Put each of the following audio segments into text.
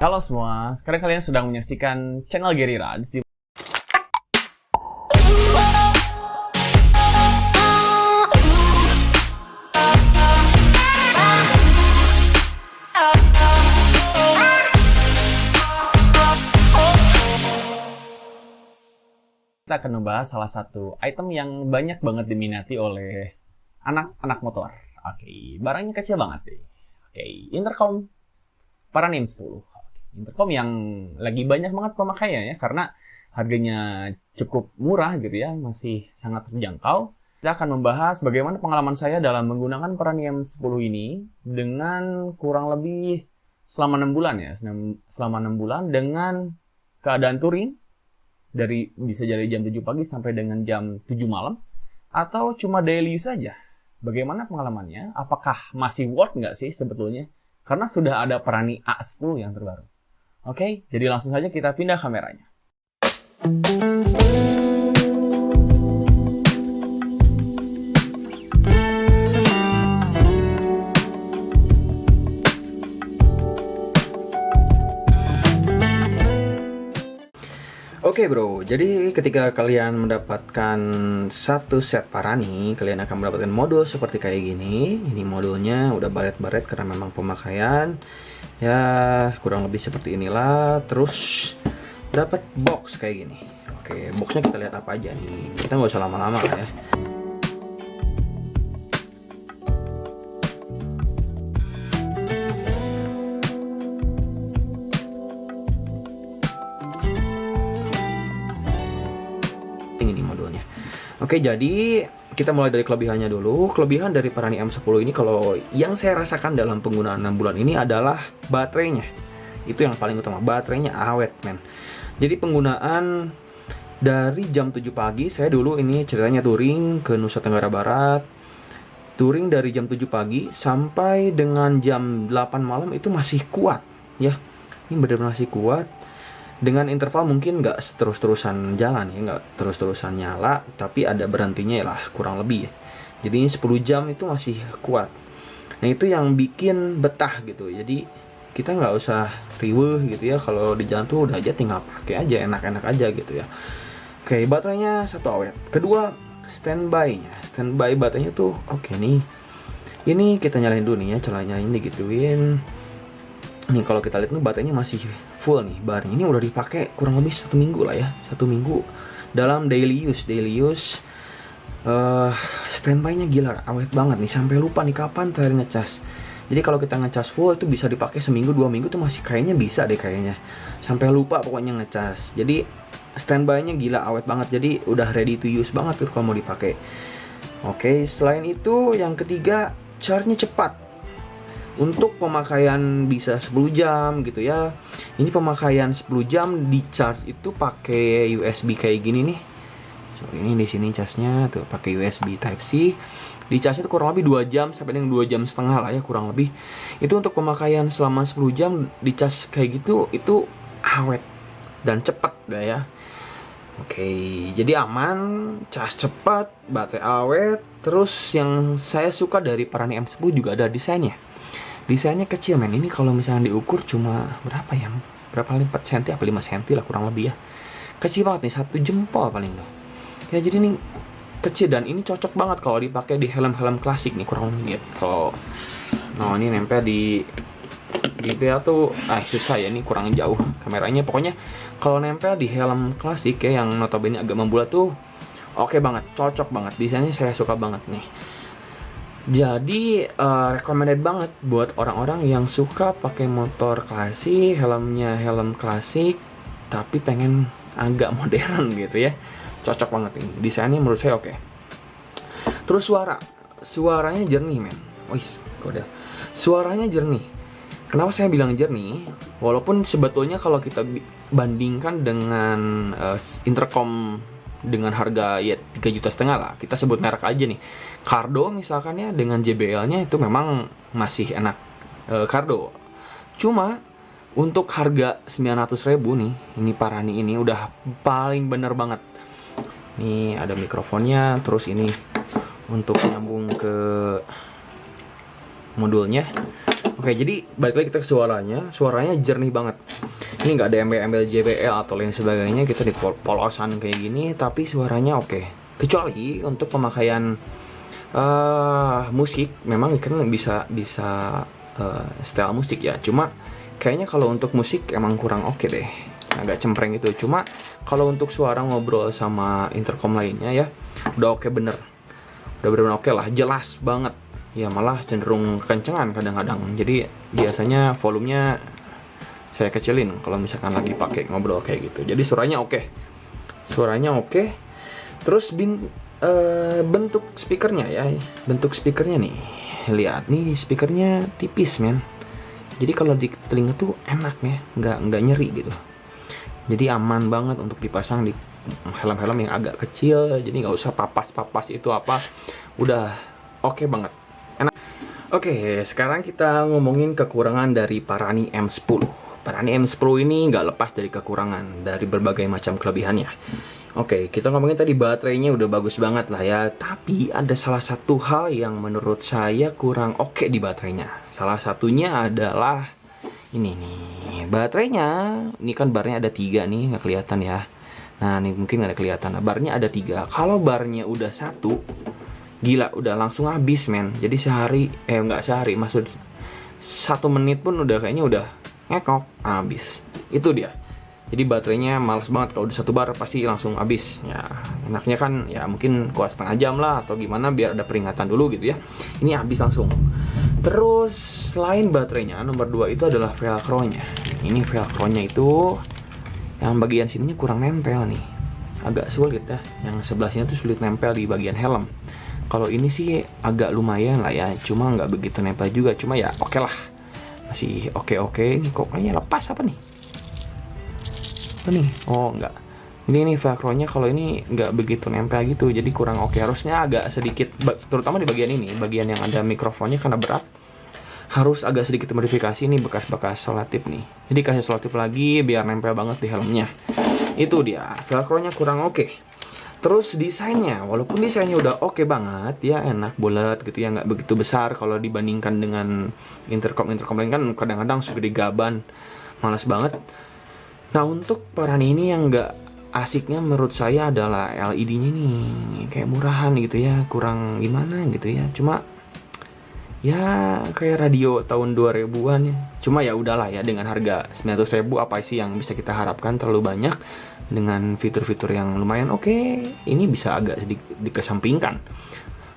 Halo semua, sekarang kalian sedang menyaksikan channel Gary Rans. Kita akan membahas salah satu item yang banyak banget diminati oleh anak-anak motor. Oke, barangnya kecil banget deh. Oke, intercom Paranim 10. Intercom yang lagi banyak banget pemakaiannya karena harganya cukup murah gitu ya, masih sangat terjangkau. Kita akan membahas bagaimana pengalaman saya dalam menggunakan Paranim 10 ini dengan kurang lebih selama 6 bulan ya. Selama 6 bulan dengan keadaan touring bisa dari jam 7 pagi sampai dengan jam 7 malam atau cuma daily saja. Bagaimana pengalamannya? Apakah masih worth nggak sih sebetulnya? Karena sudah ada Parani A10 yang terbaru. Oke, jadi langsung saja kita pindah kameranya. Oke bro, jadi ketika kalian mendapatkan satu set Parani, kalian akan mendapatkan modul seperti kayak gini. Ini modulnya udah baret-baret karena memang pemakaian. Ya, kurang lebih seperti inilah. Terus dapat box kayak gini. Oke, boxnya kita lihat apa aja nih. Kita nggak usah lama-lama ya. Ini modulnya. Oke, jadi kita mulai dari kelebihannya dulu. Kelebihan dari Parani M10 ini, kalau yang saya rasakan dalam penggunaan 6 bulan ini adalah baterainya. Itu yang paling utama, baterainya awet men. Jadi penggunaan dari jam 7 pagi, saya dulu ini ceritanya touring ke Nusa Tenggara Barat. Touring dari jam 7 pagi sampai dengan jam 8 malam itu masih kuat ya. Ini benar-benar masih kuat. Dengan interval mungkin nggak terus-terusan jalan ya, nggak terus-terusan nyala, tapi ada berhentinya lah kurang lebih ya. Jadi 10 jam itu masih kuat. Nah itu yang bikin betah gitu. Jadi kita nggak usah riweuh gitu ya, kalau di jalan tuh udah aja tinggal pakai aja, enak-enak aja gitu ya. Oke, baterainya satu awet. Kedua, standby-nya. Standby baterainya tuh oke nih. Ini kita nyalain dulu nih ya, caranya ini digituin. Nih kalau kita lihat nih baterainya masih full nih barnya. Ini udah dipakai kurang lebih 1 minggu lah ya, 1 minggu dalam daily use. Standby-nya gila awet banget nih, sampai lupa nih kapan terakhir ngecas. Jadi kalau kita ngecas full itu bisa dipakai seminggu 2 minggu tuh masih kayaknya bisa deh kayaknya. Sampai lupa pokoknya ngecas. Jadi standby-nya gila awet banget. Jadi udah ready to use banget tuh kalau mau dipakai. Oke, selain itu yang ketiga, charge-nya cepat. Untuk pemakaian bisa 10 jam gitu ya. Ini pemakaian 10 jam di charge itu pakai USB kayak gini nih. So, ini di sini charge-nya tuh pakai USB Type C. Di charge itu kurang lebih 2 jam sampai dengan 2 jam setengah lah ya kurang lebih. Itu untuk pemakaian selama 10 jam di charge kayak gitu, itu awet dan cepat dah ya. Oke, jadi aman, charge cepat, baterai awet. Terus yang saya suka dari Parani M10 juga ada desainnya. Desainnya kecil men, ini kalau misalnya diukur cuma berapa ya? Berapa 4 cm apa 5 cm lah kurang lebih ya. Kecil banget nih, 1 jempol paling tuh. Ya jadi ini kecil dan ini cocok banget kalau dipakai di helm-helm klasik nih kurang lebih gitu. Kalau nah ini nempel di BPA tuh susah ya, ini kurang jauh kameranya. Pokoknya kalau nempel di helm klasik ya yang notabene agak membulat tuh oke banget, cocok banget. Desainnya saya suka banget nih. Jadi recommended banget buat orang-orang yang suka pakai motor klasik, helmnya helm klasik, tapi pengen agak modern gitu ya. Cocok banget ini. Desainnya menurut saya oke. Terus suaranya jernih men. Wis, kode. Suaranya jernih. Kenapa saya bilang jernih? Walaupun sebetulnya kalau kita bandingkan dengan intercom dengan harga ya 3,5 juta lah, kita sebut merek aja nih, Cardo misalkan ya, dengan JBL-nya itu memang masih enak Cardo. Cuma untuk harga 900.000 nih, ini Parani ini udah paling bener banget. Nih ada mikrofonnya, terus ini untuk nyambung ke modulnya. Oke, jadi balik lagi kita ke suaranya. Suaranya jernih banget. Ini nggak ada embel-embel JBL atau lain sebagainya, kita di polosan kayak gini, tapi suaranya oke. Kecuali untuk pemakaian musik, memang kan bisa style musik ya. Cuma kayaknya kalau untuk musik emang kurang oke deh, agak cempreng gitu. Cuma kalau untuk suara ngobrol sama intercom lainnya ya, udah oke bener. Udah bener-bener oke lah, jelas banget. Ya malah cenderung kencengan kadang-kadang. Jadi biasanya volumenya saya kecilin kalau misalkan lagi pakai ngobrol kayak gitu. Jadi suaranya oke. Suaranya oke. Terus bentuk speakernya ya. Bentuk speakernya nih. Lihat nih, speakernya tipis, men. Jadi kalau di telinga tuh enak ya, nggak nyeri gitu. Jadi aman banget untuk dipasang di helm-helm yang agak kecil. Jadi nggak usah papas itu apa. Udah oke banget. Enak. Oke, sekarang kita ngomongin kekurangan dari Parani M10. Parani M10 ini nggak lepas dari kekurangan dari berbagai macam kelebihannya. Oke, kita ngomongin tadi baterainya udah bagus banget lah ya. Tapi ada salah satu hal yang menurut saya kurang oke di baterainya. Salah satunya adalah ini nih, baterainya. Ini kan barnya ada 3 nih, nggak kelihatan ya. Nah, ini mungkin nggak ada kelihatan. Nah, barnya ada 3. Kalau barnya udah 1, gila, udah langsung habis, men. Jadi nggak sehari, maksud 1 menit pun udah kayaknya udah ngekok, habis. Itu dia. Jadi baterainya males banget, kalau udah 1 bar pasti langsung habis. Ya, enaknya kan ya mungkin kuat setengah jam lah atau gimana biar ada peringatan dulu gitu ya. Ini habis langsung. Terus selain baterainya, nomor 2 itu adalah velcro-nya. Ini velcro-nya itu yang bagian sininya kurang nempel nih. Agak sulit ya. Yang sebelah sini tuh sulit nempel di bagian helm. Kalau ini sih agak lumayan lah ya, cuma nggak begitu nempel juga. Cuma ya oke lah, masih oke. Ini kok kayaknya lepas apa nih? Apa nih? Oh nggak. Ini velcro-nya kalau ini nggak begitu nempel gitu, jadi kurang oke. Harusnya agak sedikit, terutama di bagian ini, bagian yang ada mikrofonnya karena berat, harus agak sedikit modifikasi. Ini bekas-bekas selotip nih. Jadi kasih selotip lagi biar nempel banget di helmnya. Itu dia, velcro-nya kurang oke. Terus desainnya, walaupun desainnya udah oke banget, ya enak, bulat gitu ya, nggak begitu besar kalau dibandingkan dengan intercom lain kan kadang-kadang segede gaban, malas banget. Nah untuk Parani ini yang nggak asiknya menurut saya adalah LED-nya nih, kayak murahan gitu ya, kurang gimana gitu ya. Cuma ya kayak radio tahun 2000-an ya. Cuma ya udahlah ya, dengan harga 900.000 apa sih yang bisa kita harapkan, terlalu banyak. Dengan fitur-fitur yang lumayan oke, ini bisa agak sedikit dikesampingkan.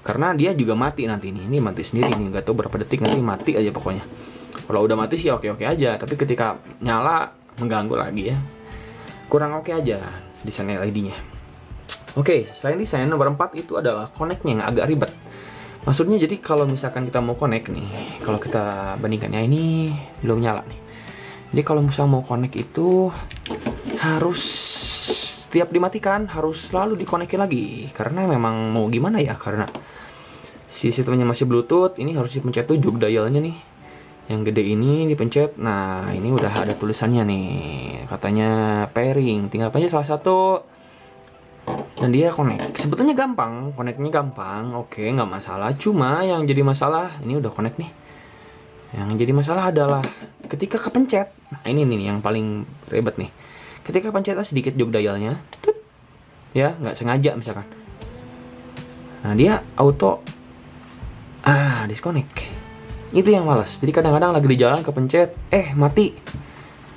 Karena dia juga mati nanti nih. Ini mati sendiri nih, nggak tahu berapa detik nanti mati aja pokoknya. Kalau udah mati sih oke-oke aja, tapi ketika nyala mengganggu lagi ya. Kurang oke aja desain LED-nya. Oke, selain desain, nomor 4 itu adalah connect-nya yang agak ribet. Maksudnya jadi kalau misalkan kita mau connect nih, kalau kita bandingkannya ini belum nyala nih. Jadi kalau misalnya mau connect itu harus setiap dimatikan harus selalu dikonekin lagi, karena memang mau gimana ya, karena si sistemnya masih Bluetooth. Ini harus dipencet tuh jog dialnya nih, yang gede ini dipencet. Nah ini udah ada tulisannya nih, katanya pairing, tinggal pencet salah satu dan dia connect. Sebetulnya gampang, connectnya gampang, oke nggak masalah. Cuma yang jadi masalah, ini udah connect nih, yang jadi masalah adalah ketika kepencet. Nah ini nih yang paling ribet nih. Ketika pencet sedikit jog dialnya, ya nggak sengaja misalkan, nah dia auto disconnect. Itu yang malas. Jadi kadang-kadang lagi di jalan kepencet, mati,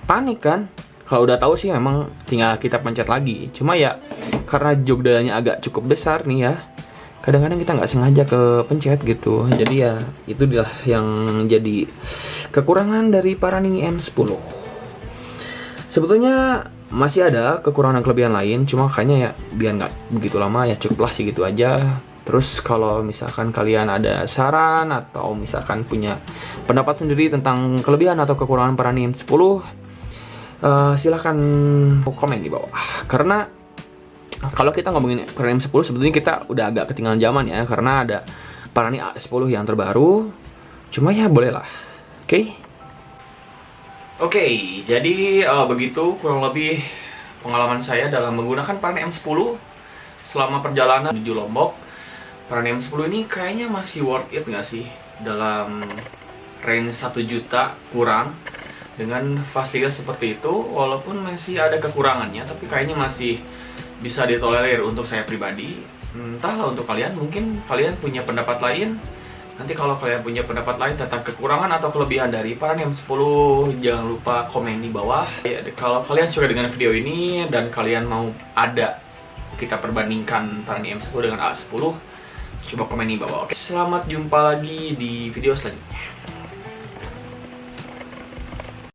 panik kan. Kalau udah tahu sih memang tinggal kita pencet lagi. Cuma ya karena jog dialnya agak cukup besar nih ya, kadang-kadang kita nggak sengaja kepencet gitu. Jadi ya itu adalah yang jadi kekurangan dari Parani M10. Sebetulnya masih ada kekurangan kelebihan lain, cuma kayaknya ya biar nggak begitu lama ya cukuplah segitu aja. Terus kalau misalkan kalian ada saran atau misalkan punya pendapat sendiri tentang kelebihan atau kekurangan Parani M10, silahkan komen di bawah. Karena kalau kita ngomongin Parani M10 sebetulnya kita udah agak ketinggalan zaman ya, karena ada Parani A10 yang terbaru. Cuma ya bolehlah. Oke, jadi begitu kurang lebih pengalaman saya dalam menggunakan Parani M10 selama perjalanan menuju Lombok. Parani M10 ini kayaknya masih worth it nggak sih? Dalam range 1 juta kurang, Dengan fasilitas seperti itu, walaupun masih ada kekurangannya, tapi kayaknya masih bisa ditolerir untuk saya pribadi. Entahlah untuk kalian, mungkin kalian punya pendapat lain. Nanti kalau kalian punya pendapat lain tentang kekurangan atau kelebihan dari Paranim 10, jangan lupa komen di bawah. Kalau kalian suka dengan video ini dan kalian mau ada kita perbandingkan Paranim 10 dengan A10, coba komen di bawah. Oke, selamat jumpa lagi di video selanjutnya.